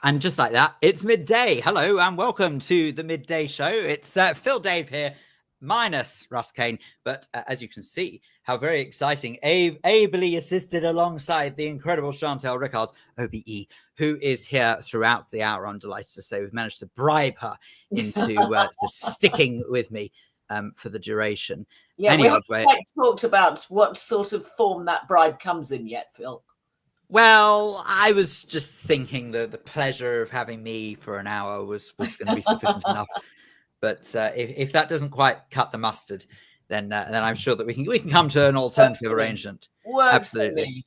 And just like that, it's midday. Hello and welcome to the Midday Show. It's Phil Dave here, minus Russ Kane. But as you can see, how very exciting. Ably assisted alongside the incredible Chantal Rickards OBE, who is here throughout the hour. I'm delighted to say we've managed to bribe her into sticking with me for the duration. Yeah, we haven't quite talked about what sort of form that bribe comes in yet, Phil. Well, I was just thinking that the pleasure of having me for an hour was going to be sufficient enough. But if that doesn't quite cut the mustard, then I'm sure that we can come to an alternative arrangement. Absolutely.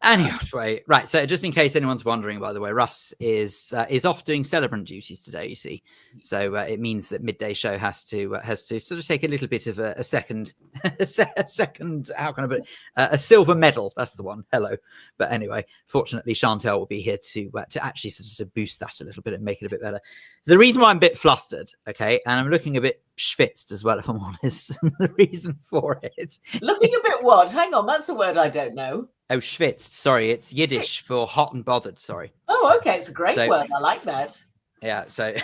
Anyway, right. So just in case anyone's wondering, by the way, Russ is off doing Celebrant duties today. You see, so it means that Midday Show has to sort of take a little bit of a second, a second. How can I put it? A silver medal? That's the one. Hello. But anyway, fortunately, Chantal will be here to actually sort of boost that a little bit and make it a bit better. So the reason why I'm a bit flustered, okay, and I'm looking a bit schwitzed as well, if I'm honest. The reason for it. Looking a bit what? Hang on, that's a word I don't know. Oh, schwitzt. Sorry, it's Yiddish for hot and bothered. Sorry. Oh, okay. It's a great word. I like that. Yeah. So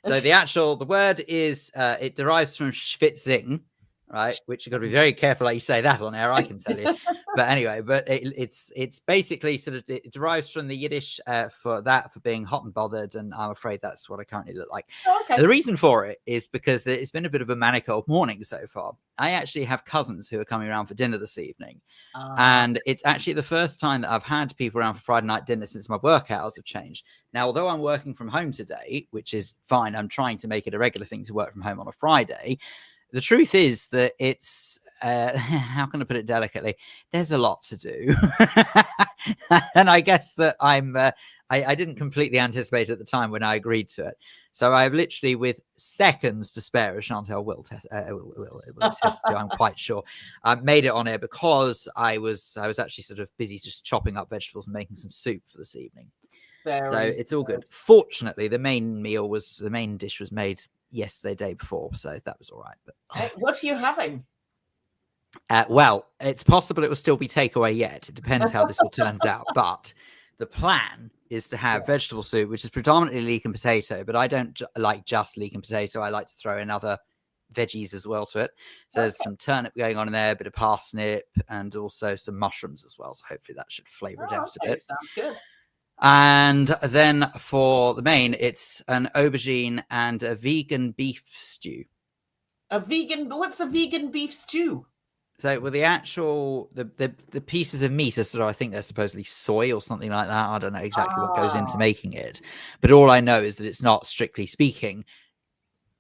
the word is it derives from schwitzing, right? Which you've got to be very careful how you say that on air. I can tell you. But anyway, it's basically sort of it derives from the Yiddish for being hot and bothered, and I'm afraid that's what I currently look like. Oh, okay. The reason for it is because it's been a bit of a manic old morning so far. I actually have cousins who are coming around for dinner this evening, and it's actually the first time that I've had people around for Friday night dinner since my work hours have changed. Now, although I'm working from home today, which is fine, I'm trying to make it a regular thing to work from home on a Friday. The truth is that it's, how can I put it delicately? There's a lot to do. And I guess that I didn't completely anticipate at the time when I agreed to it. So I've literally, with seconds to spare, as Chantal will attest to, I'm quite sure, made it on air because I was actually sort of busy just chopping up vegetables and making some soup for this evening. So it's all good. Fortunately, the main dish was made yesterday, day before, so that was all right. But what are you having? Well, it's possible it will still be takeaway yet. It depends how this all turns out. But the plan is to have vegetable soup, which is predominantly leek and potato. But I don't like just leek and potato. I like to throw in other veggies as well to it. So there's some turnip going on in there, a bit of parsnip, and also some mushrooms as well. So hopefully that should flavour it out a bit. Sounds good. And then for the main, it's an aubergine and a vegan beef stew. What's a vegan beef stew? So, well, the actual the pieces of meat are sort of, I think they're supposedly soy or something like that. I don't know exactly what goes into making it, but all I know is that it's not, strictly speaking,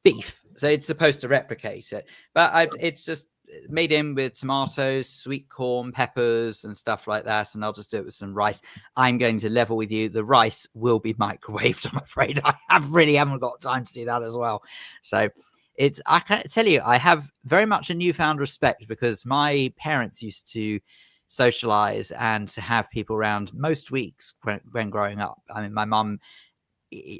beef. So it's supposed to replicate it, but it's just made in with tomatoes, sweet corn, peppers, and stuff like that. And I'll just do it with some rice. I'm going to level with you. The rice will be microwaved, I'm afraid. I haven't got time to do that as well. So I can't tell you, I have very much a newfound respect because my parents used to socialize and to have people around most weeks when growing up. I mean, my mum,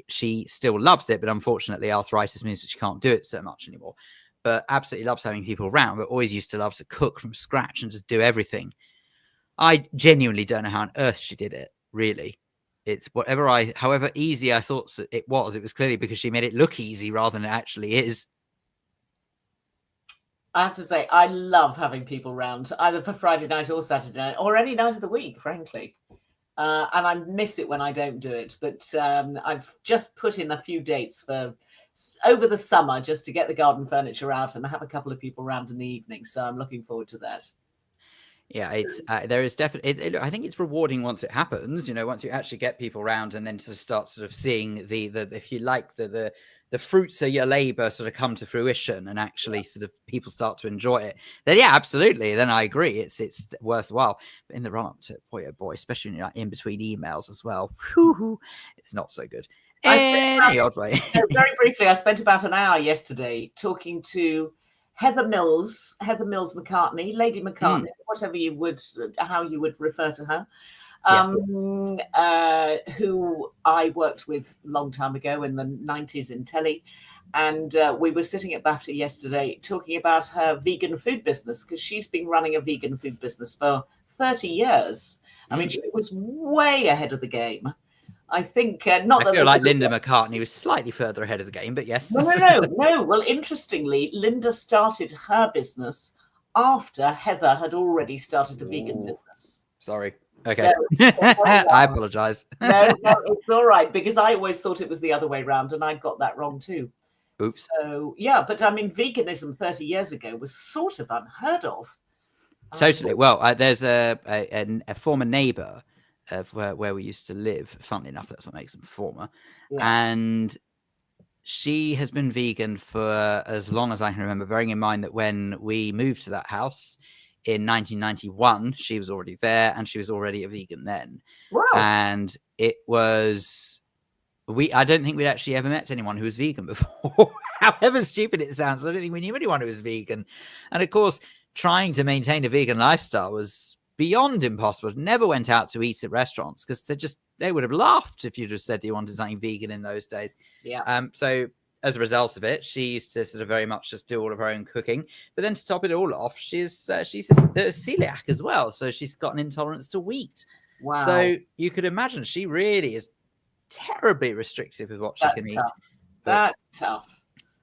she still loves it, but unfortunately arthritis means that she can't do it so much anymore. But absolutely loves having people around, but always used to love to cook from scratch and just do everything. I genuinely don't know how on earth she did it, really. It's however easy I thought it was clearly because she made it look easy rather than it actually is. I have to say, I love having people around, either for Friday night or Saturday night, or any night of the week, frankly. And I miss it when I don't do it. But I've just put in a few dates for over the summer just to get the garden furniture out and have a couple of people around in the evening. So I'm looking forward to that. Yeah, it's there is definitely. I think it's rewarding once it happens. You know, once you actually get people around and then to start sort of seeing the if you like the fruits of your labor sort of come to fruition and actually sort of people start to enjoy it. Then yeah, absolutely. Then I agree. It's worthwhile. But in the run up to it, boy, oh boy, especially in between emails as well. Whew, it's not so good. Any odd way. Very briefly, I spent about an hour yesterday talking to Heather Mills McCartney, Lady McCartney, how you would refer to her, who I worked with a long time ago in the 90s in telly. And we were sitting at BAFTA yesterday talking about her vegan food business, because she's been running a vegan food business for 30 years. I mean, she was way ahead of the game. I think not I that feel like Linda McCartney was slightly further ahead of the game, but yes. No. Well, interestingly, Linda started her business after Heather had already started a vegan business. Sorry. Okay. So I apologize. No, it's all right, because I always thought it was the other way around, and I got that wrong too. Oops. So yeah, but I mean, veganism 30 years ago was sort of unheard of. Totally. Well, there's a former neighbour of where we used to live. Funnily enough, that's what makes them former. Yeah. And she has been vegan for as long as I can remember, bearing in mind that when we moved to that house in 1991, she was already there and she was already a vegan then. Wow. And it was, I don't think we'd actually ever met anyone who was vegan before. However stupid it sounds, I don't think we knew anyone who was vegan. And of course, trying to maintain a vegan lifestyle was beyond impossible. Never went out to eat at restaurants because they would have laughed if you just said you wanted something vegan in those days. Yeah. So as a result of it, she used to sort of very much just do all of her own cooking. But then to top it all off, she's a celiac as well. So she's got an intolerance to wheat. Wow. So you could imagine she really is terribly restrictive with what she can eat. That's tough.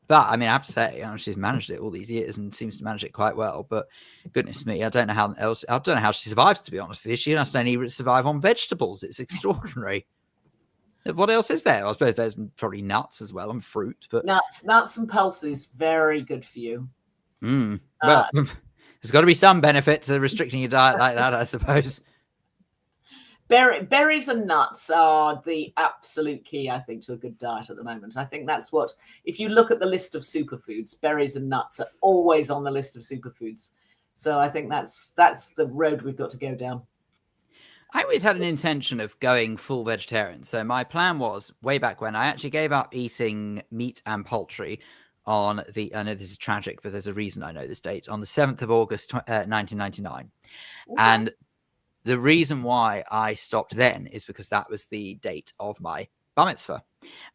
But I mean, I have to say, she's managed it all these years and seems to manage it quite well. But goodness me, I don't know how she survives, to be honest with you. She must only survive on vegetables. It's extraordinary. What else is there? I suppose there's probably nuts as well and fruit. But nuts and pulses, very good for you. Well, there's got to be some benefit to restricting your diet like that, I suppose. Berries and nuts are the absolute key, I think, to a good diet at the moment. I think that's what, if you look at the list of superfoods, berries and nuts are always on the list of superfoods. So I think that's the road we've got to go down. I always had an intention of going full vegetarian. So my plan was, way back when, I actually gave up eating meat and poultry on I know this is tragic, but there's a reason I know this date, on the 7th of August, 1999. Okay. And the reason why I stopped then is because that was the date of my bar mitzvah.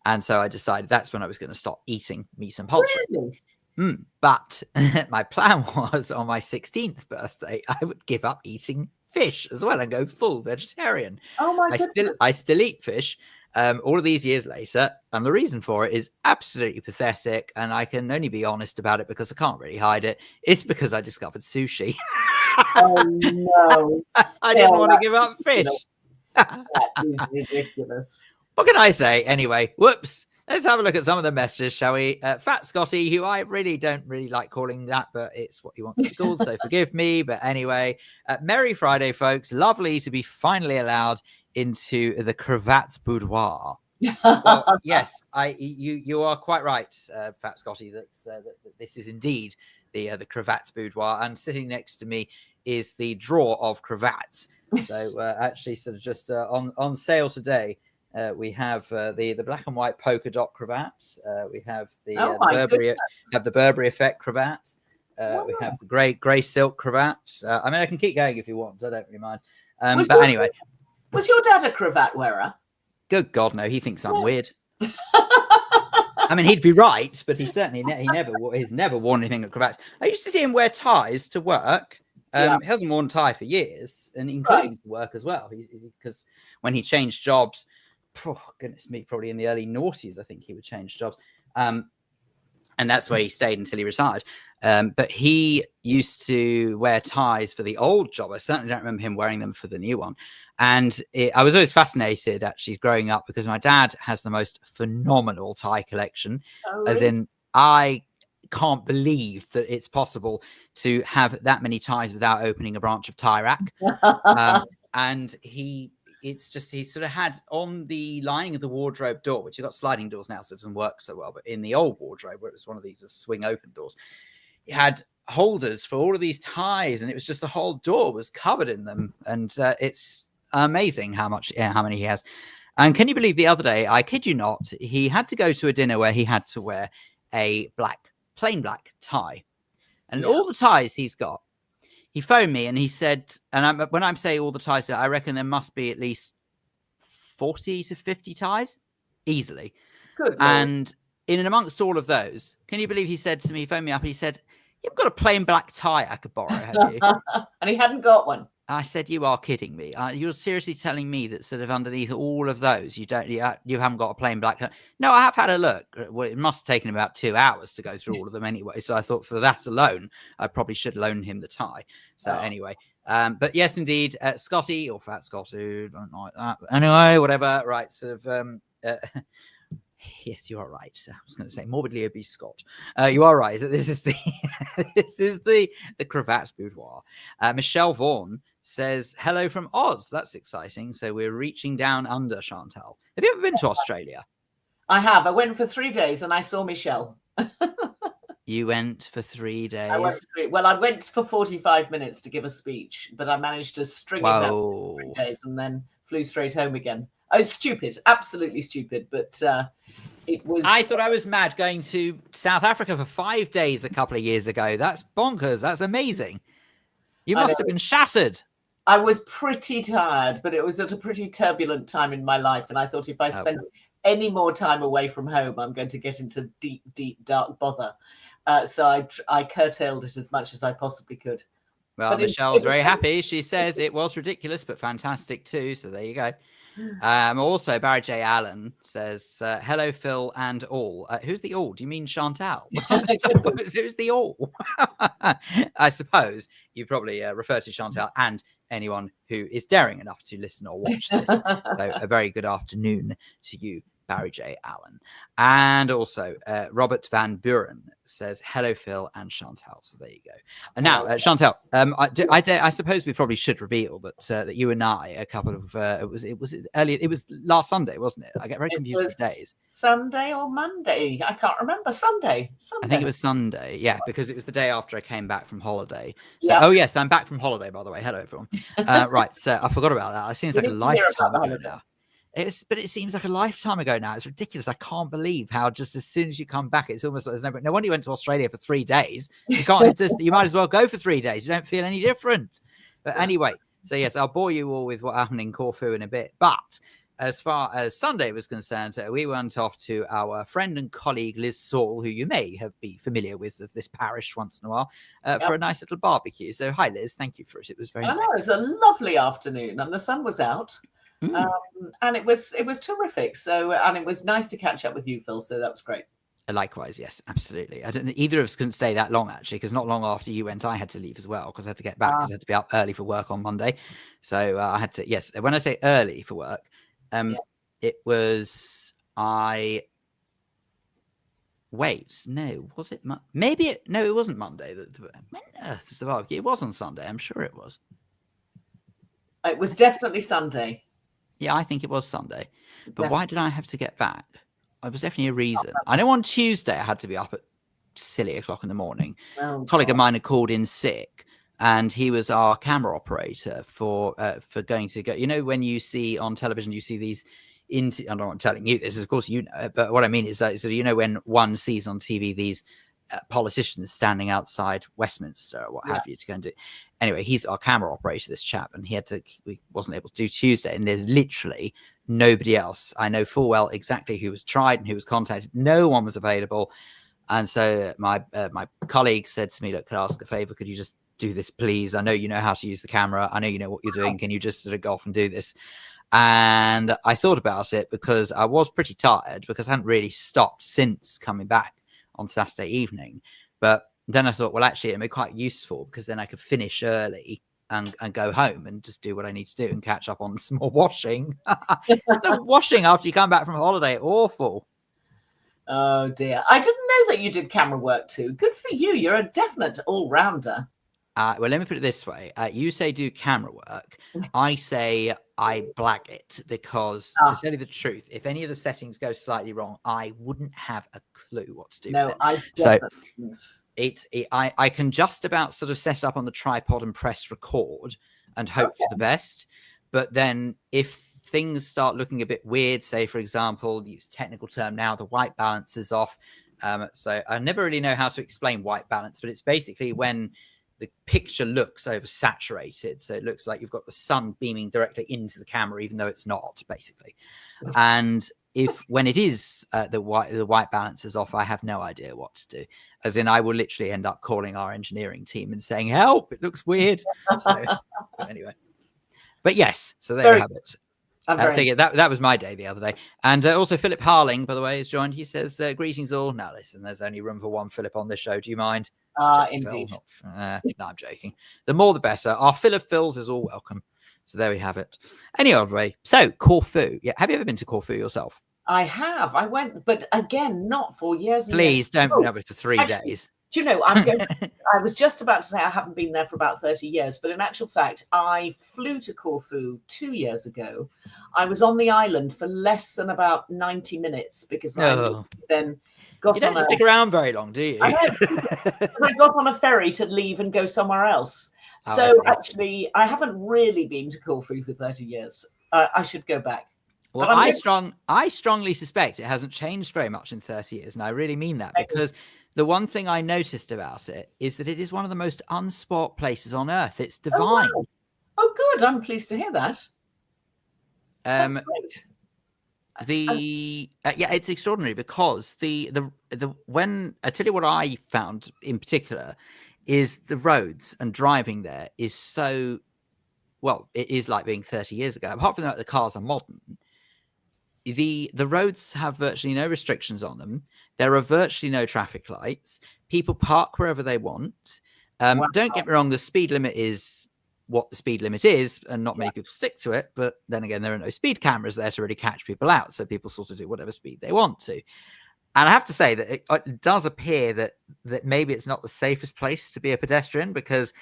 And so I decided that's when I was going to stop eating meat and poultry. Really? But my plan was on my 16th birthday, I would give up eating fish as well and go full vegetarian. Oh my goodness. I still eat fish all of these years later. And the reason for it is absolutely pathetic. And I can only be honest about it because I can't really hide it. It's because I discovered sushi. Oh no. I didn't want to give up fish. That is ridiculous. What can I say? Anyway, whoops. Let's have a look at some of the messages, shall we? Fat Scotty, who I really don't like calling that, but it's what he wants to be called, so forgive me. But anyway, Merry Friday, folks. Lovely to be finally allowed into the Cravats boudoir. Well, yes, you are quite right, Fat Scotty, that this is indeed the Cravats boudoir. And sitting next to me is the drawer of cravats. So actually, sort of just on sale today. We have the black and white polka dot cravat. We have the Burberry effect cravat. We have the grey silk cravat. I mean, I can keep going if you want. I don't really mind. But anyway, was your dad a cravat wearer? Good God, no. He thinks I'm weird. I mean, he'd be right, but he's never worn anything with cravats. I used to see him wear ties to work. He hasn't worn a tie for years, and including to work as well. Because when he changed jobs. Oh, goodness me, probably in the early noughties, I think he would change jobs. And that's where he stayed until he retired. But he used to wear ties for the old job. I certainly don't remember him wearing them for the new one. And I was always fascinated, actually, growing up, because my dad has the most phenomenal tie collection. Oh, really? As in, I can't believe that it's possible to have that many ties without opening a branch of tie rack. And he sort of had on the lining of the wardrobe door, which you've got sliding doors now, so it doesn't work so well. But in the old wardrobe, where it was one of these swing open doors, he had holders for all of these ties, and it was just the whole door was covered in them. And it's amazing how many he has. And can you believe the other day, I kid you not, he had to go to a dinner where he had to wear a plain black tie. And all the ties he's got, he phoned me and he said, and when I'm saying all the ties, I reckon there must be at least 40 to 50 ties, easily. Good. And in and amongst all of those, can you believe he said to me, he phoned me up and he said, "You've got a plain black tie I could borrow, have you?" And he hadn't got one. I said, you are kidding me. You're seriously telling me that sort of underneath all of those, you haven't got a plain black. No, I have had a look. Well, it must have taken about 2 hours to go through all of them anyway. So I thought for that alone, I probably should loan him the tie. So anyway, but yes, indeed, Scotty or Fat Scotty, don't like that. Anyway, whatever. Right, sort of. Yes, you are right. I was going to say morbidly obese Scott. You are right. This is the this is the cravats boudoir. Michelle Vaughan says hello from Oz. That's exciting. So we're reaching down under, Chantal. Have you ever been to Australia? I have. I went for 3 days and I saw Michelle. You went for 3 days? I went for 45 minutes to give a speech, but I managed to string it out for 3 days and then flew straight home again. Oh, stupid. Absolutely stupid. But it was... I thought I was mad going to South Africa for 5 days a couple of years ago. That's bonkers. That's amazing. You must have been shattered. I was pretty tired, but it was at a pretty turbulent time in my life. And I thought if I spend any more time away from home, I'm going to get into deep, deep, dark bother. So I curtailed it as much as I possibly could. Well, Michelle's very happy. She says it was ridiculous, but fantastic too. So there you go. Also, Barry J. Allen says, hello, Phil and all. Who's the all? Do you mean Chantal? Who's the all? I suppose you probably refer to Chantal and anyone who is daring enough to listen or watch this. So a very good afternoon to you, Barry J. Allen. And also, Robert Van Buren says, hello, Phil and Chantal. So there you go. And now, Chantal, I suppose we probably should reveal that you and I, a couple of, it was last Sunday, wasn't it? I get very confused with days. Sunday or Monday? I can't remember. Sunday. I think it was Sunday. Yeah, because it was the day after I came back from holiday. So, oh, yes, I'm back from holiday, by the way. Hello, everyone. Right. So I forgot about that. It seems like a lifetime ago now. But it seems like a lifetime ago now. It's ridiculous. I can't believe how just as soon as you come back, it's almost like no wonder you went to Australia for 3 days. You can't you might as well go for 3 days. You don't feel any different. But anyway, so yes, I'll bore you all with what happened in Corfu in a bit. But as far as Sunday was concerned, we went off to our friend and colleague Liz Saul, who you may be familiar with of this parish once in a while, for a nice little barbecue. So hi, Liz. Thank you for it. It was very nice. It was a lovely afternoon and the sun was out. And it was terrific. So, and it was nice to catch up with you, Phil. So that was great. Likewise, yes, absolutely. I don't think either of us couldn't stay that long actually, because not long after you went, I had to leave as well because I had to get back because I had to be up early for work on Monday. So I had to. Yes, when I say early for work, it was Wait, no, was it? No, it wasn't Monday. When on earth is the barbecue? It was on Sunday. I'm sure it was. It was definitely Sunday. Yeah, I think it was Sunday. But why did I have to get back? There was definitely a reason. I know on Tuesday I had to be up at silly o'clock in the morning. A colleague of mine had called in sick, and he was our camera operator for going to go. You know, when you see on television, you see these. I'm not telling you this, of course you know it, but what I mean is that, so you know, when one sees on TV these politicians standing outside Westminster or what have you to go and do. Anyway, he's our camera operator, this chap, and he wasn't able to do Tuesday, and there's literally nobody else. I know full well exactly who was tried and who was contacted. No one was available. And so my colleague said to me, look, could I ask a favor? Could you just do this, please? I know you know how to use the camera. I know you know what you're doing. Can you just sort of go off and do this? And I thought about it because I was pretty tired because I hadn't really stopped since coming back on Saturday evening. But then I thought, well, actually, it'd be quite useful because then I could finish early and go home and just do what I need to do and catch up on some more washing. There's no washing after you come back from holiday. Awful. Oh, dear. I didn't know that you did camera work too. Good for you. You're a definite all-rounder. Well, let me put it this way. You say do camera work. I say I black it because, to tell you the truth, if any of the settings go slightly wrong, I wouldn't have a clue what to do. No, I definitely. So I can just about sort of set it up on the tripod and press record and hope for the best. But then if things start looking a bit weird, say, for example, use technical term now, the white balance is off. So I never really know how to explain white balance, but it's basically when the picture looks oversaturated. So it looks like you've got the sun beaming directly into the camera, even though it's not, basically. And if when it is the white balance is off, I have no idea what to do. As in, I will literally end up calling our engineering team and saying, "Help! It looks weird." So, but anyway, but yes, so there you have it. So yeah, that was my day the other day. And also Philip Harling, by the way, has joined. He says, "Greetings all." Now listen, there's only room for one Philip on this show. Do you mind? Indeed. No, I'm joking. The more the better. Our fill of fills is all welcome. So there we have it. Anyway, so Corfu. Yeah, have you ever been to Corfu yourself? I have. I went, but again, not for years. Please don't. No, but for 3 days. Do you know, I was just about to say I haven't been there for about 30 years, but in actual fact, I flew to Corfu 2 years ago. I was on the island for less than about 90 minutes because I then got you don't stick around very long, do you? I got on a ferry to leave and go somewhere else. So actually, I haven't really been to Corfu for 30 years. I should go back. Well, I strongly suspect it hasn't changed very much in 30 years. And I really mean that because the one thing I noticed about it is that it is one of the most unspoilt places on earth. It's divine. Oh, good. I'm pleased to hear that. That's great. Yeah, it's extraordinary because when I tell you what I found in particular is the roads and driving there is so, well, it is like being 30 years ago. Apart from that, the cars are modern. The roads have virtually no restrictions on them. There are virtually no traffic lights. People park wherever they want. Don't get me wrong, the speed limit is what the speed limit is, and not many people stick to it. But then again, there are no speed cameras there to really catch people out. So people sort of do whatever speed they want to. And I have to say that it does appear that maybe it's not the safest place to be a pedestrian because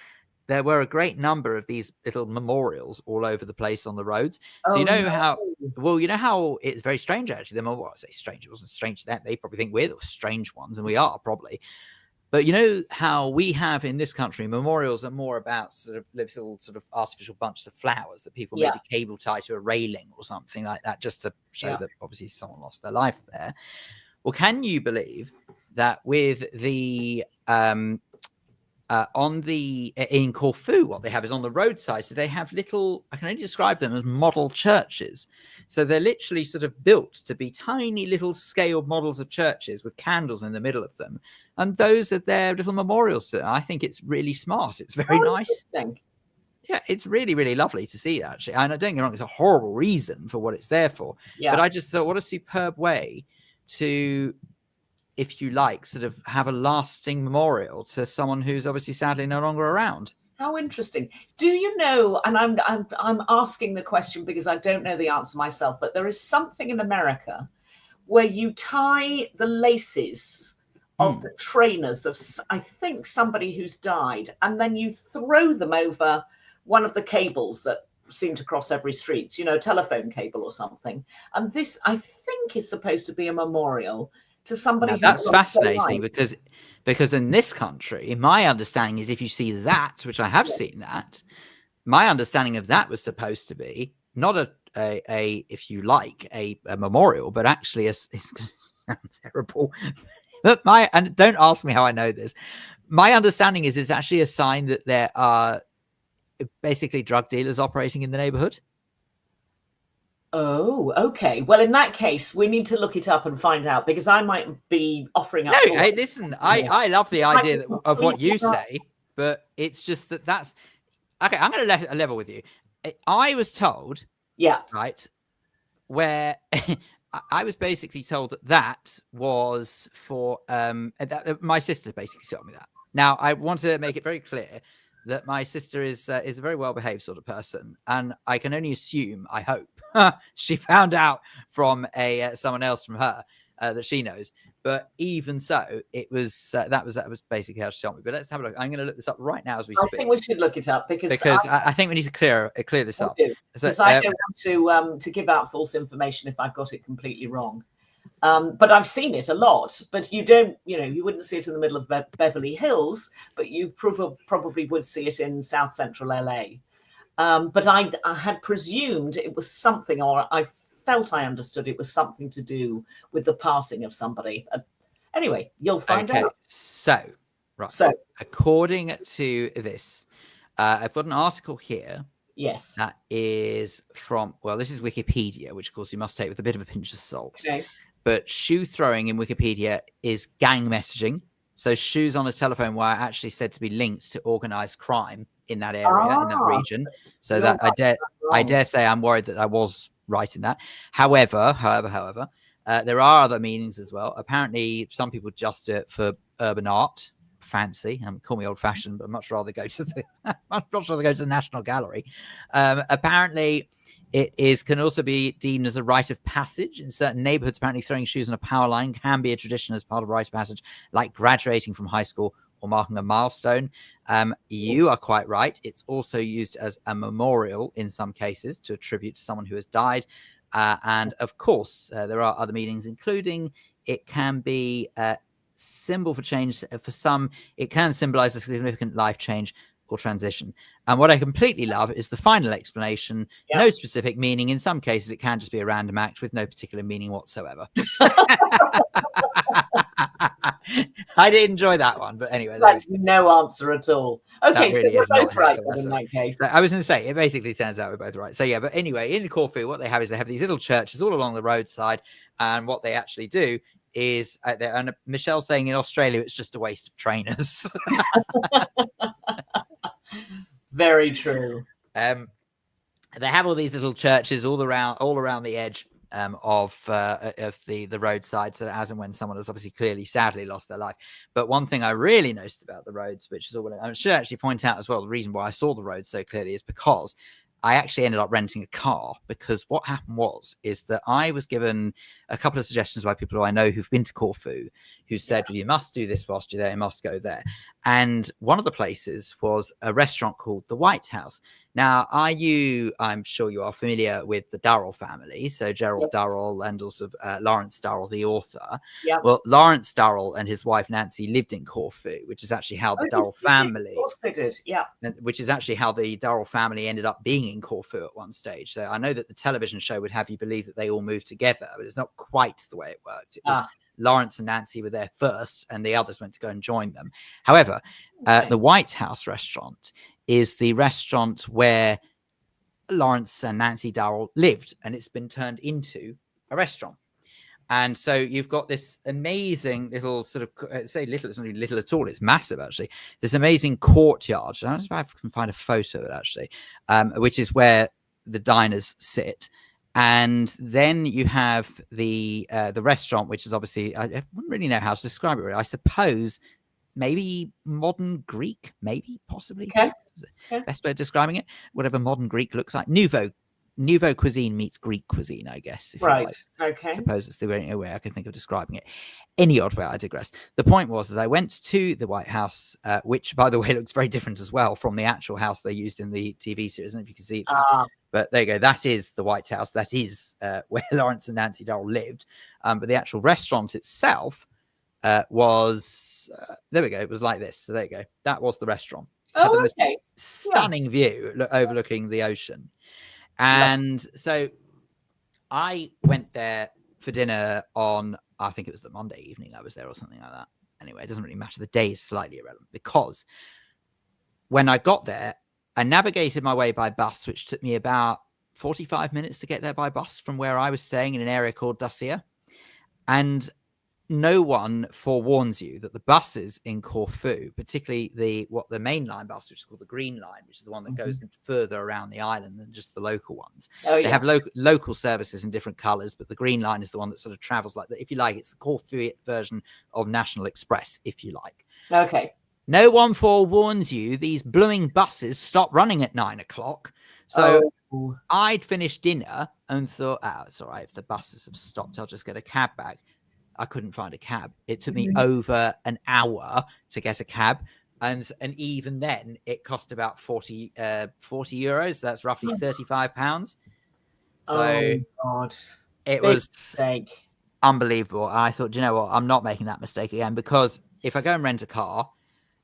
there were a great number of these little memorials all over the place on the roads. So you know how it's very strange, actually. I say strange, it wasn't strange to them. They probably think we're the strange ones, and we are probably. But you know how we have in this country, memorials are more about sort of little sort of artificial bunches of flowers that people maybe cable tie to a railing or something like that, just to show that obviously someone lost their life there. Well, can you believe that with the in Corfu, what they have is on the roadside. So they have little, I can only describe them as model churches. So they're literally sort of built to be tiny little scaled models of churches with candles in the middle of them. And those are their little memorials. I think it's really smart. It's very nice. Yeah, it's really, really lovely to see, actually. And don't get me wrong, it's a horrible reason for what it's there for. Yeah. But I just thought, what a superb way to, if you like, sort of have a lasting memorial to someone who's obviously sadly no longer around. How interesting. Do you know, and I'm asking the question because I don't know the answer myself, but there is something in America where you tie the laces of the trainers of, I think, somebody who's died, and then you throw them over one of the cables that seem to cross every street, a telephone cable or something. And this, I think, is supposed to be a memorial to somebody. Now, that's fascinating because in this country, my understanding is if you see that, which I have seen that, my understanding of that was supposed to be not a if you like, a memorial, but actually it sounds terrible. But and don't ask me how I know this. My understanding is it's actually a sign that there are basically drug dealers operating in the neighborhood. Oh, okay. Well, in that case, we need to look it up and find out because I might be offering up. No, hey, listen, I love the idea of what you say, but it's just that's okay. I'm going to level with you. I was told, right, where I was basically told that was for my sister basically told me that. Now, I want to make it very clear that my sister is a very well-behaved sort of person, and I can only assume, I hope, she found out from someone else from her that she knows. But even so, it was that was basically how she told me. But let's have a look. I'm going to look this up right now as we speak. I think we should look it up because I think we need to clear this up. Because I don't want to give out false information if I've got it completely wrong. But I've seen it a lot. But you don't, you wouldn't see it in the middle of Beverly Hills, but you probably would see it in South Central LA. But I had presumed it was something, or I felt I understood it was something to do with the passing of somebody. Anyway, you'll find out. So according to this, I've got an article here Yes. That is from, well, this is Wikipedia, which of course you must take with a bit of a pinch of salt. Okay. But shoe throwing in Wikipedia is gang messaging. So shoes on a telephone wire actually said to be linked to organized crime in that area, in that region. So that I dare say I'm worried that I was right in that. However, there are other meanings as well. Apparently, some people just do it for urban art. Fancy, call me old fashioned, but I'd much rather go to the National Gallery. Apparently, it can also be deemed as a rite of passage in certain neighborhoods. Apparently, throwing shoes on a power line can be a tradition as part of a rite of passage, like graduating from high school or marking a milestone. You are quite right. It's also used as a memorial in some cases to attribute to someone who has died. And of course, there are other meanings, including it can be a symbol for change. For some, it can symbolize a significant life change or transition. And what I completely love is the final explanation. Yep. No specific meaning. In some cases, it can just be a random act with no particular meaning whatsoever. I did enjoy that one, but anyway. That's no answer at all. Okay, really so we're both right in that case. So I was going to say, it basically turns out we're both right. So yeah, but anyway, in Corfu, what they have is they have these little churches all along the roadside. And what they actually do is, and Michelle's saying in Australia, it's just a waste of trainers. Very true. They have all these little churches all around the edge of the roadside, so as and when someone has obviously clearly sadly lost their life. But one thing I really noticed about the roads, which is all I should actually point out as well, the reason why I saw the roads so clearly is because I actually ended up renting a car, because what happened is that I was given a couple of suggestions by people who I know who've been to Corfu, who said, well, you must do this whilst you're there, you must go there. And one of the places was a restaurant called the White House. Now, I'm sure you are familiar with the Durrell family. So Gerald Durrell and also Lawrence Durrell, the author. Yep. Well, Lawrence Durrell and his wife Nancy lived in Corfu, which is actually how the Durrell family. Of course they did, yeah. Which is actually how the Durrell family ended up being in Corfu at one stage. So I know that the television show would have you believe that they all moved together, but it's not quite the way it worked. It was Lawrence and Nancy were there first, and the others went to go and join them. However, the White House restaurant is the restaurant where Lawrence and Nancy Durrell lived, and it's been turned into a restaurant. And so you've got this amazing little sort of, say little, it's not even little at all, it's massive actually. This amazing courtyard. I don't know if I can find a photo of it actually, which is where the diners sit. And then you have the restaurant, which is obviously, I wouldn't really know how to describe it really. I suppose maybe modern Greek, maybe, possibly. Okay. Best way of describing it, whatever modern Greek looks like. Nouveau cuisine meets Greek cuisine, I guess. Right. Okay. I suppose it's the only way I can think of describing it. Any odd way, I digress. The point was that I went to the White House, which, by the way, looks very different as well from the actual house they used in the TV series. I don't know if you can see that. But there you go. That is the White House. That is where Lawrence and Nancy Durrell lived. But the actual restaurant itself was, there we go. It was like this. So there you go. That was the restaurant. Oh, okay. Stunning view overlooking the ocean. And so I went there for dinner on, I think it was the Monday evening I was there or something like that. Anyway, it doesn't really matter. The day is slightly irrelevant because when I got there, I navigated my way by bus, which took me about 45 minutes to get there by bus from where I was staying in an area called Dacia. And no one forewarns you that the buses in Corfu, particularly the mainline bus, which is called the Green Line, which is the one that goes further around the island than just the local ones. They have local services in different colours, but the Green Line is the one that sort of travels like that. If you like, it's the Corfu version of National Express, if you like. Okay. No one forewarns you. These blooming buses stop running at 9 o'clock. So I'd finished dinner and thought, it's all right. If the buses have stopped, I'll just get a cab back. I couldn't find a cab. It took me over an hour to get a cab. And even then, it cost about 40 euros. So that's roughly £35. So God. It Big was mistake. Unbelievable. And I thought, do you know what? I'm not making that mistake again, because if I go and rent a car,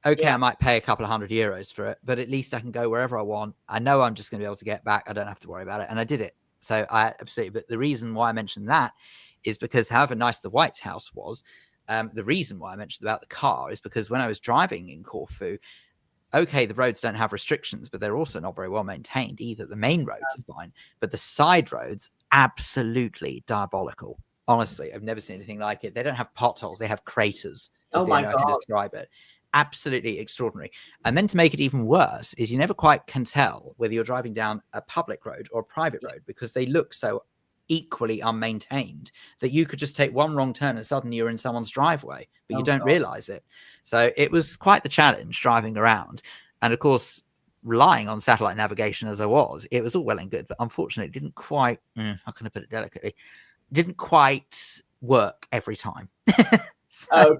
I might pay a couple of €100 for it, but at least I can go wherever I want. I know I'm just going to be able to get back. I don't have to worry about it. And I did it. So I absolutely, but the reason why I mentioned that is because however nice the White House was, the reason why I mentioned about the car is because when I was driving in Corfu, okay, the roads don't have restrictions, but they're also not very well maintained either. The main roads are fine, but the side roads, absolutely diabolical. Honestly, I've never seen anything like it. They don't have potholes, they have craters, is Oh the my only way I can God. describe it. Absolutely extraordinary. And then to make it even worse is you never quite can tell whether you're driving down a public road or a private road, because they look so equally unmaintained that you could just take one wrong turn and suddenly you're in someone's driveway, but you don't realize it. So it was quite the challenge driving around. And of course, relying on satellite navigation as I was, it was all well and good, but unfortunately it didn't quite, how can I put it delicately, didn't quite work every time. So,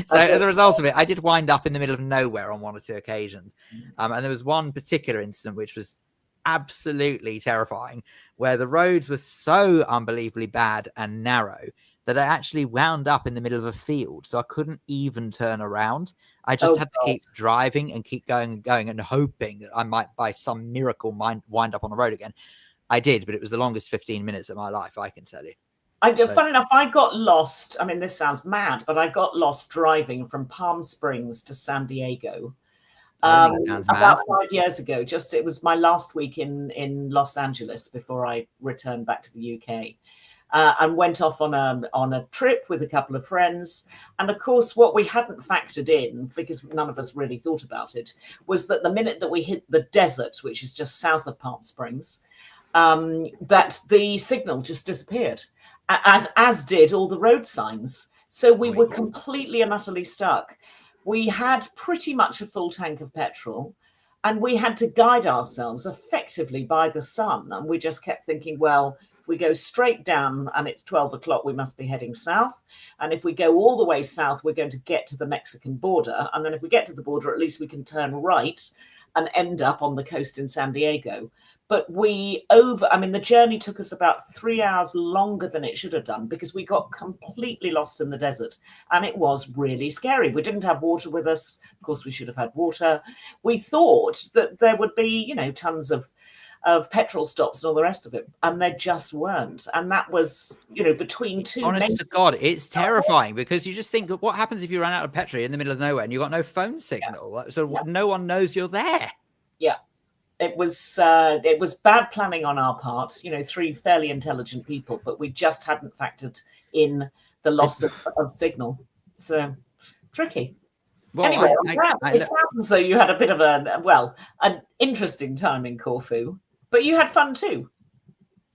so as a result of it, I did wind up in the middle of nowhere on 1 or 2 occasions. And there was one particular incident which was absolutely terrifying, where the roads were so unbelievably bad and narrow that I actually wound up in the middle of a field, so I couldn't even turn around. I just had to keep driving and keep going and going and hoping that I might, by some miracle, wind up on the road again. I did, but it was the longest 15 minutes of my life, I can tell you. Funny enough, I got lost. I mean, this sounds mad, but I got lost driving from Palm Springs to San Diego. About 5 years ago. It was my last week in Los Angeles before I returned back to the UK, and went off on a trip with a couple of friends. And of course, what we hadn't factored in, because none of us really thought about it, was that the minute that we hit the desert, which is just south of Palm Springs, that the signal just disappeared, as did all the road signs. So we were completely and utterly stuck. We had pretty much a full tank of petrol, and we had to guide ourselves effectively by the sun. And we just kept thinking, well, if we go straight down and it's 12 o'clock, we must be heading south. And if we go all the way south, we're going to get to the Mexican border. And then if we get to the border, at least we can turn right and end up on the coast in San Diego. But the journey took us about 3 hours longer than it should have done, because we got completely lost in the desert, and it was really scary. We didn't have water with us. Of course, we should have had water. We thought that there would be, tons of petrol stops and all the rest of it, and there just weren't. And that was, between two. Honest to God, it's terrifying, because you just think, what happens if you run out of petrol in the middle of nowhere and you've got no phone signal? So no one knows you're there. Yeah. It was bad planning on our part, 3 fairly intelligent people, but we just hadn't factored in the loss of signal. So tricky. Well, anyway, it sounds as though you had a bit of an interesting time in Corfu, but you had fun too.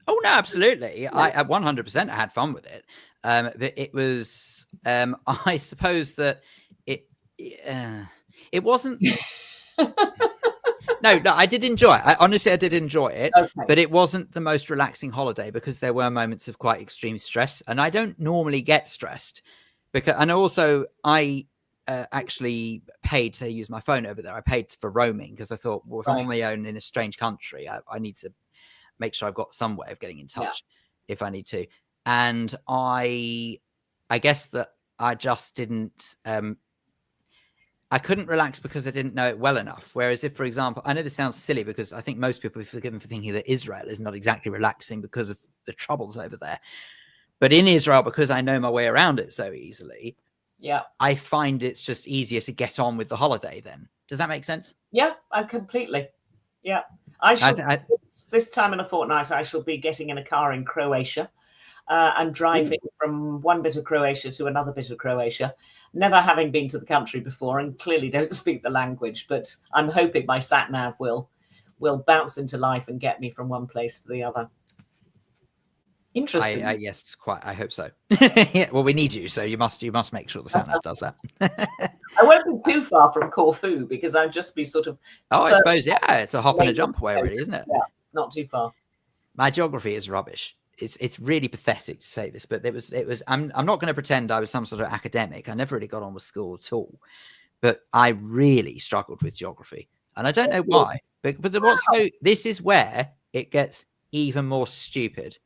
Oh no, absolutely. Yeah. I 100% had fun with it. It was, I suppose that it wasn't. No, I did enjoy it. I did enjoy it, but it wasn't the most relaxing holiday, because there were moments of quite extreme stress, and I don't normally get stressed I actually paid to use my phone over there. I paid for roaming, because I thought, well, if I'm on my own in a strange country, I need to make sure I've got some way of getting in touch if I need to. And I guess that I just didn't. I couldn't relax because I didn't know it well enough. Whereas if, for example, I know this sounds silly, because I think most people are forgiven for thinking that Israel is not exactly relaxing because of the troubles over there. But in Israel, because I know my way around it so easily, I find it's just easier to get on with the holiday then. Does that make sense? Yeah, completely. Yeah. This time in a fortnight, I shall be getting in a car in Croatia. And driving from one bit of Croatia to another bit of Croatia, never having been to the country before, and clearly don't speak the language. But I'm hoping my sat nav will bounce into life and get me from one place to the other. Interesting. Yes, quite. I hope so. Well, we need you, so you must make sure the sat nav does that. I won't be too far from Corfu, because I'd just be sort of. Oh, I suppose it's a hop and a jump away, really, isn't it? Yeah, not too far. My geography is rubbish. It's really pathetic to say this, but it was. I'm not going to pretend I was some sort of academic. I never really got on with school at all, but I really struggled with geography, and I don't know why. But this is where it gets even more stupid.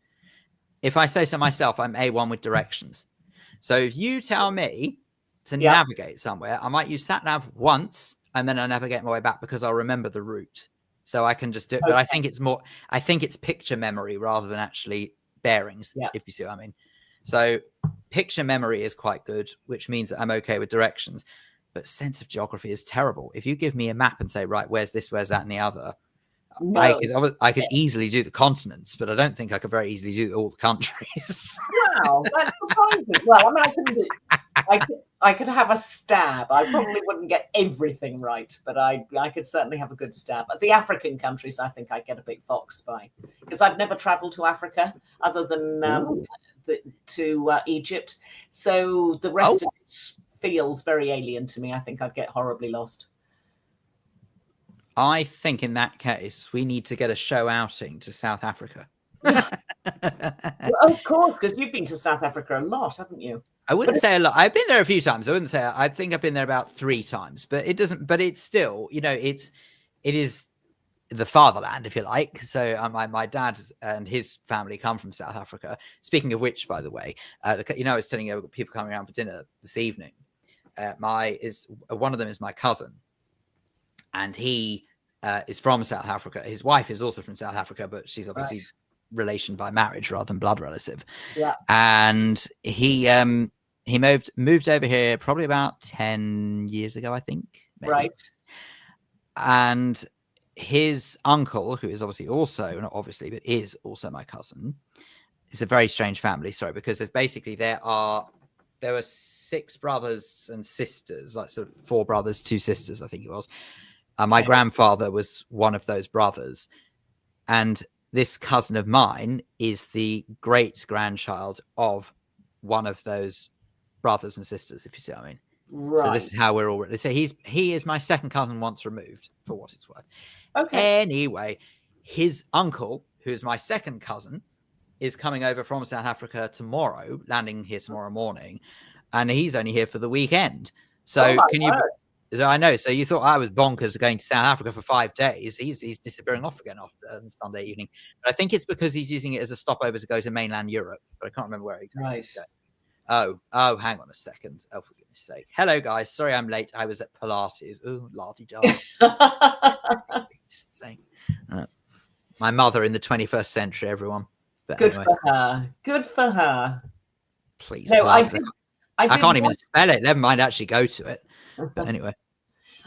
If I say so myself, I'm A1 with directions. So if you tell me to navigate somewhere, I might use sat nav once, and then I navigate my way back, because I'll remember the route, so I can just do it. But I think it's picture memory rather than actually bearings, if you see what I mean. So picture memory is quite good, which means that I'm okay with directions. but sense of geography is terrible. If you give me a map and say, right, where's this, where's that, and the other, No. I could easily do the continents, but I don't think I could very easily do all the countries. Wow, that's surprising. Well, I mean, I could have a stab. I probably wouldn't get everything right, but I could certainly have a good stab. But the African countries, I think I'd get a big fox by, because I've never travelled to Africa other than to Egypt. So the rest of it feels very alien to me. I think I'd get horribly lost. I think in that case, we need to get a show outing to South Africa. Well, of course, because you've been to South Africa a lot, haven't you? I wouldn't say a lot. I've been there a few times. I wouldn't say. I think I've been there about 3 times, but it doesn't. But it's still, you know, it is the fatherland, if you like. So my dad and his family come from South Africa. Speaking of which, by the way, you know, I was telling you people coming around for dinner this evening. One of them is my cousin, and he is from South Africa. His wife is also from South Africa, but she's obviously relation by marriage rather than blood relative. Yeah. And he moved over here probably about 10 years ago, I think. Maybe. Right. And his uncle, who is obviously also, not obviously, but is also my cousin, is a very strange family. Sorry, because there were 6 brothers and sisters, like sort of 4 brothers, 2 sisters, I think it was. My grandfather was one of those brothers. And this cousin of mine is the great grandchild of one of those brothers and sisters, if you see what I mean. Right. So this is how we're all. So he is my second cousin once removed, for what it's worth. Okay. Anyway, his uncle, who is my second cousin, is coming over from South Africa tomorrow, landing here tomorrow morning, and he's only here for the weekend. So can you? So I know. So you thought I was bonkers going to South Africa for 5 days. He's disappearing off again on Sunday evening. But I think it's because he's using it as a stopover to go to mainland Europe. But I can't remember where exactly. Right. Oh, hang on a second. Oh, for goodness sake. Hello, guys. Sorry I'm late. I was at Pilates. Oh, lardy-da. My mother in the 21st century, everyone. But good anyway. For her. Good for her. Please. No, I can't even spell it. Never mind actually go to it. But anyway.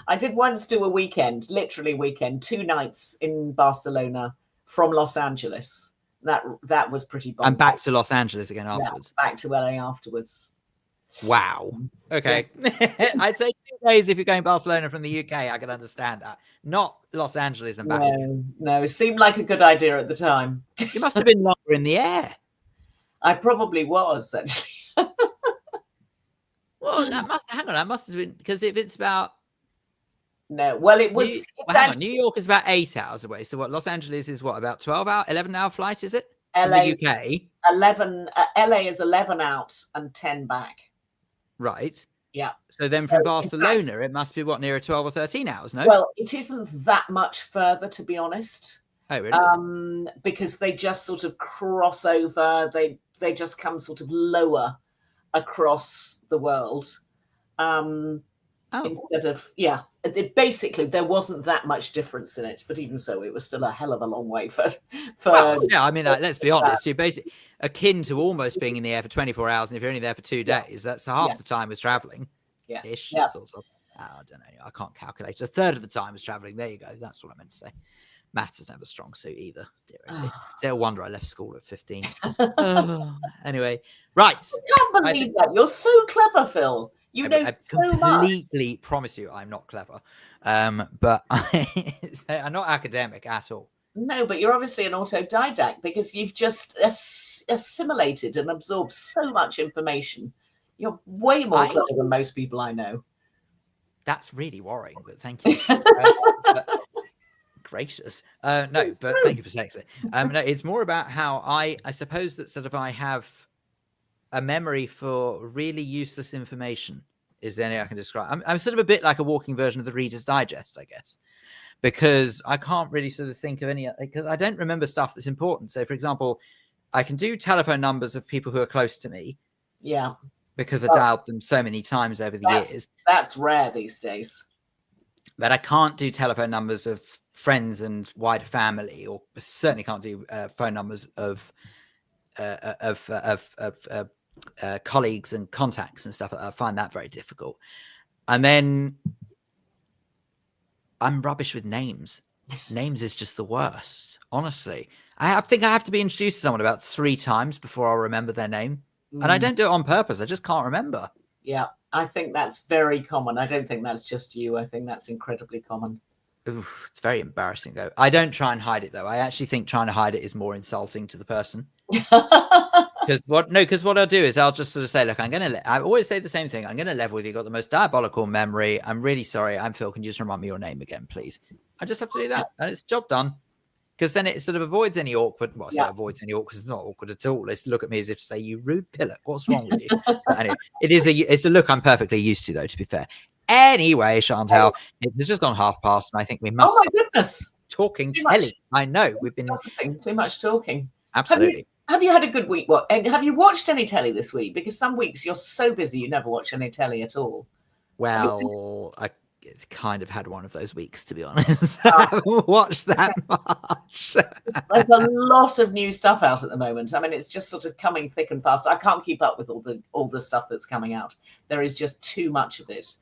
I did once do a weekend, literally weekend, 2 nights in Barcelona from Los Angeles. That was pretty bonkers. And back to Los Angeles again afterwards. Yeah, back to LA afterwards. Wow. Okay. Yeah. I'd say 2 days if you're going Barcelona from the UK. I can understand that. Not Los Angeles and back. No, it seemed like a good idea at the time. You must have been longer in the air. I probably was, actually. Well, that must have been, because if it's about. No, well, it was. Hang on, New York is about 8 hours away. So what? Los Angeles is what, about 11-hour flight? Is it? LA, from the UK. 11. LA is 11 out and 10 back. Right. Yeah. So then from Barcelona, it must be what, near 12 or 13 hours? No. Well, it isn't that much further, to be honest. Oh, really? Because they just sort of cross over. They just come sort of lower across the world. Instead of, basically there wasn't that much difference in it, but even so, it was still a hell of a long way for I mean, let's be honest, you're basically akin to almost being in the air for 24 hours, and if you're only there for 2 days, that's half the time was traveling. Ish, sort of. I don't know, I can't calculate. A third of the time was traveling. There you go, that's what I meant to say. Maths is never a strong suit either. It's no wonder I left school at 15. Anyway, right. I can't believe that. You're so clever, Phil. You know so much. I completely promise you I'm not clever. But I'm not academic at all. No, but you're obviously an autodidact because you've just assimilated and absorbed so much information. You're way more clever than most people I know. That's really worrying, but thank you. Gracious. No, but thank you for saying so. No, it's more about how I suppose that sort of I have a memory for really useless information is the only I can describe. I'm sort of a bit like a walking version of the Reader's Digest, I guess, because I can't really sort of think of any, because I don't remember stuff that's important. So, for example, I can do telephone numbers of people who are close to me. Yeah. Because I dialed them so many times over the years. That's rare these days. But I can't do telephone numbers of friends and wider family, or certainly can't do phone numbers of colleagues and contacts and stuff. I find that very difficult. And then I'm rubbish with names. Names is just the worst, honestly. I think I have to be introduced to someone about 3 times before I'll remember their name. And I don't do it on purpose. I just can't remember. Yeah, I think that's very common. I don't think that's just you. I think that's incredibly common. Oof, it's very embarrassing, though. I don't try and hide it, though. I actually think trying to hide it is more insulting to the person. Because what I'll do is I'll just sort of say, look, I always say the same thing. I'm going to level with you. You've got the most diabolical memory. I'm really sorry. I'm Phil. Can you just remind me your name again, please? I just have to do that. And it's job done. Because then it sort of avoids any awkward. Well, I say avoids any awkward because it's not awkward at all. It's look at me as if to say, you rude pillock. What's wrong with you? But anyway, it's a look I'm perfectly used to, though, to be fair. Anyway, Chantal, it's just gone 1:30, and I think we must. Oh my goodness! Talking telly. I know we've been too much talking. Absolutely. Have you had a good week? What? And have you watched any telly this week? Because some weeks you're so busy you never watch any telly at all. Well, I kind of had one of those weeks, to be honest. I haven't watched that much. There's a lot of new stuff out at the moment. I mean, it's just sort of coming thick and fast. I can't keep up with all the stuff that's coming out. There is just too much of it.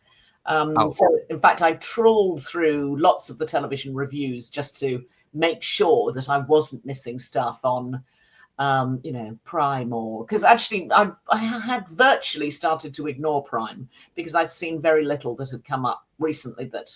So, in fact, I trawled through lots of the television reviews just to make sure that I wasn't missing stuff on, Prime, or because actually I had virtually started to ignore Prime because I'd seen very little that had come up recently that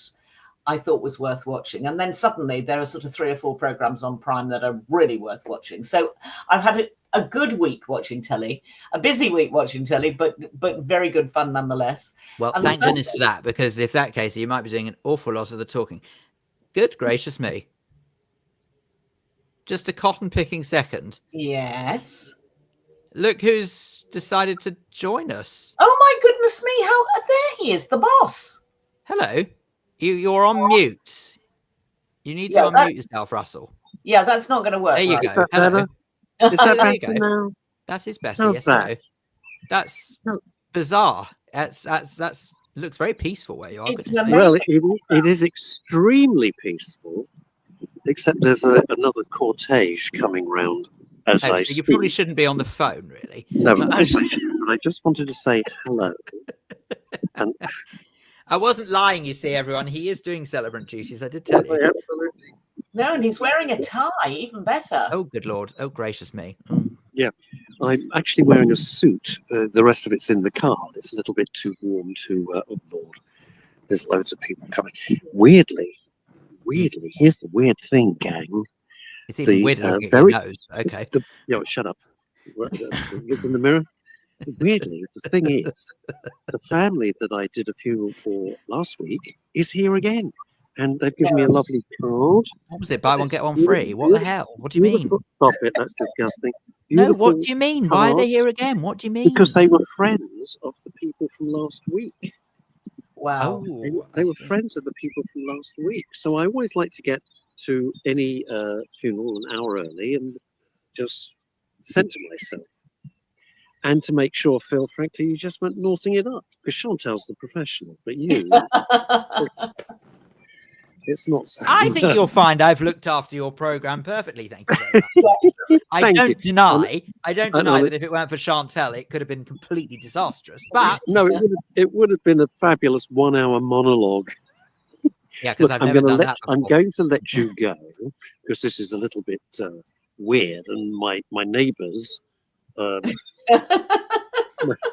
I thought was worth watching. And then suddenly there are sort of 3 or 4 programs on Prime that are really worth watching. So I've had a good week watching telly, a busy week watching telly, but very good fun nonetheless. Well, thank goodness for that, because if that case, you might be doing an awful lot of the talking. Good gracious me. Just a cotton picking second. Yes. Look who's decided to join us. Oh my goodness me! There he is, the boss. Hello. You're on mute. You need to unmute yourself, Russell. Yeah, that's not going to work. There you go. Hello. Is that better now? That is better. How's yes, that? That's bizarre. That's looks very peaceful where you are. Well, it is extremely peaceful, except there's another cortege coming round as I speak. You probably shouldn't be on the phone, really. No, I just wanted to say hello. And I wasn't lying, you see, everyone. He is doing Celebrant duties. I did tell you. Absolutely. No, and he's wearing a tie, even better. Oh, good Lord. Oh, gracious me. Yeah, I'm actually wearing a suit. The rest of it's in the car. It's a little bit too warm to... oh, Lord. There's loads of people coming. Weirdly, here's the weird thing, gang. It's even weirder looking at your nose. Okay. Shut up. Look in the mirror. Weirdly, the thing is, the family that I did a funeral for last week is here again. And they've given me a lovely card. What was it? Buy one, get one free? What the hell? What do you mean? Stop it. That's disgusting. No, what do you mean? Why are they here again? What do you mean? Because they were friends of the people from last week. Wow. They were friends of the people from last week. So I always like to get to any funeral an hour early and just center myself. And to make sure, Phil, frankly, you just went norsing it up. Because Chantal's the professional, but you... It's not so. I think you'll find I've looked after your program perfectly. Thank you very much. I don't deny that if it weren't for Chantal, it could have been completely disastrous. But no, it would have been a fabulous 1-hour monologue. Yeah, because I've never done that before. I'm going to let you go because this is a little bit weird, and my neighbours.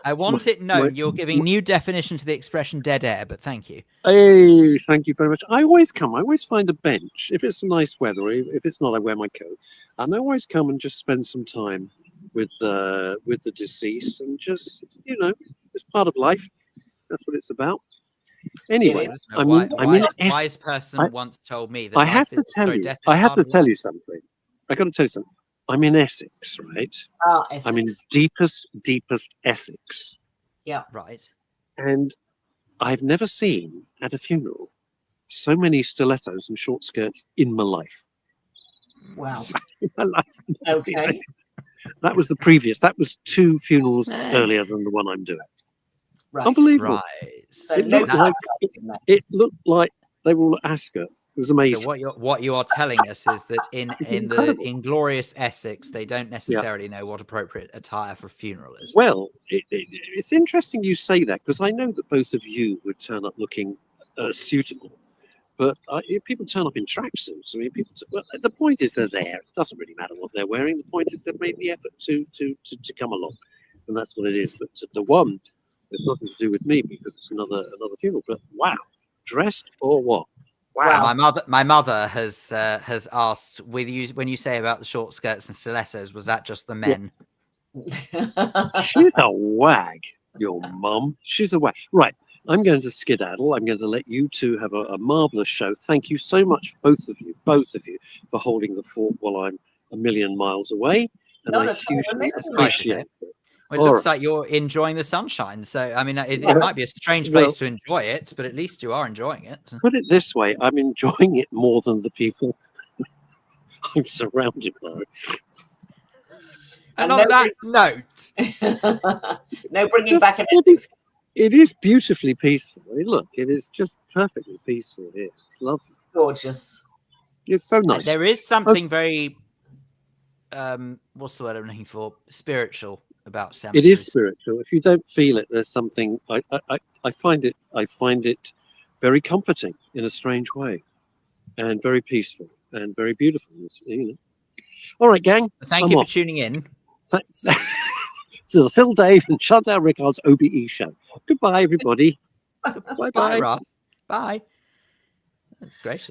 I want it known you're giving new definition to the expression dead air, but thank you. Hey, thank you very much. I always find a bench. If it's nice weather, if it's not, I wear my coat. And I always come and just spend some time with the deceased, and just, it's part of life. That's what it's about. Anyway, a wise person once told me that I have to tell you something. I got to tell you something. I'm in Essex, right? Essex. I'm in deepest Essex. Yeah. Right. And I've never seen at a funeral so many stilettos and short skirts in my life. Wow. In my life. Okay. That was 2 funerals earlier than the one I'm doing. Right. Unbelievable. Right. So it looked like they were all at Ascot. It was amazing. So what you are telling us is that in the Incredible. inglorious Essex, they don't necessarily know what appropriate attire for a funeral is. Well, it's interesting you say that, because I know that both of you would turn up looking suitable, but people turn up in tracksuits. I mean, well, the point is they're there. It doesn't really matter what they're wearing. The point is they've made the effort to come along, and that's what it is. But the one, there's nothing to do with me because it's another funeral. But wow, dressed or what? Wow. My mother has asked with you when you say about the short skirts and stilettos, was that just the men? She's a wag, your mum. She's a wag. Right. I'm going to skedaddle. I'm going to let you two have a marvelous show. Thank you so much, both of you, for holding the fort while I'm a million miles away. And I hugely appreciate it. Well, it looks like you're enjoying the sunshine. So, I mean, it might be a strange place to enjoy it, but at least you are enjoying it. Put it this way, I'm enjoying it more than the people I'm surrounded by. And on that note, no bringing back an It is beautifully peaceful. I mean, look, it is just perfectly peaceful here. It's lovely. Gorgeous. It's so nice. There is something very, what's the word I'm looking for? Spiritual about cemeteries. It is spiritual. If you don't feel it, there's something. I find it very comforting in a strange way, and very peaceful and very beautiful. You know. All right, gang. Thank you for tuning in. To the Phil Dave and Chantal Rickards OBE show. Goodbye, everybody. Bye, Bye, Russ. Bye. Gracious.